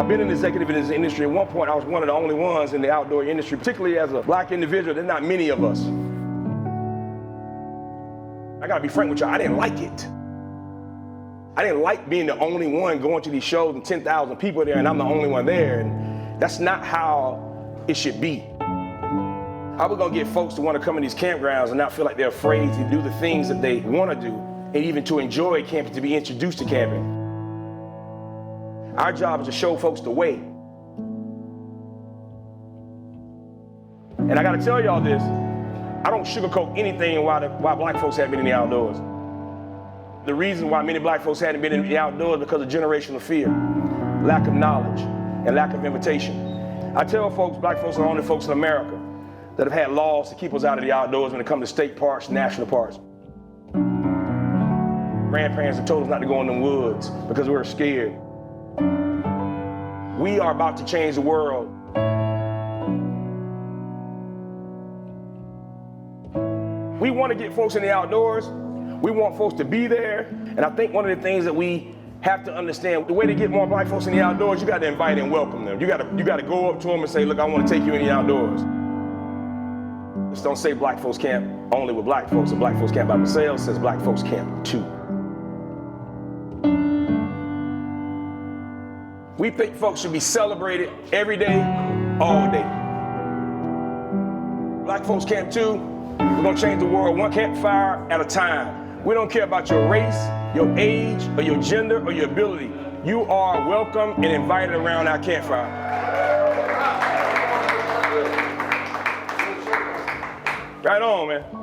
been an executive in this industry. At one point, I was one of the only ones in the outdoor industry, particularly as a black individual. There's not many of us. I gotta be frank with you, I didn't like it. I didn't like being the only one going to these shows and 10,000 people there and I'm the only one there. And that's not how it should be. How are we gonna get folks to wanna come in these campgrounds and not feel like they're afraid to do the things that they wanna do and even to enjoy camping, to be introduced to camping? Our job is to show folks the way. And I gotta tell y'all this, I don't sugarcoat anything why black folks haven't been in the outdoors. The reason why many black folks hadn't been in the outdoors is because of generational fear, lack of knowledge, and lack of invitation. I tell folks, black folks are the only folks in America that have had laws to keep us out of the outdoors when it comes to state parks, national parks. Grandparents have told us not to go in the woods because we were scared. We are about to change the world. We want to get folks in the outdoors. We want folks to be there. And I think one of the things that we have to understand, the way to get more black folks in the outdoors, you got to invite and welcome them. You got to go up to them and say, look, I want to take you in the outdoors. Just don't say black folks camp only with black folks and black folks camp by themselves. It says black folks camp too. We think folks should be celebrated every day, all day. Black folks camp too. We're gonna change the world one campfire at a time. We don't care about your race, your age, or your gender, or your ability. You are welcome and invited around our campfire. Right on, man.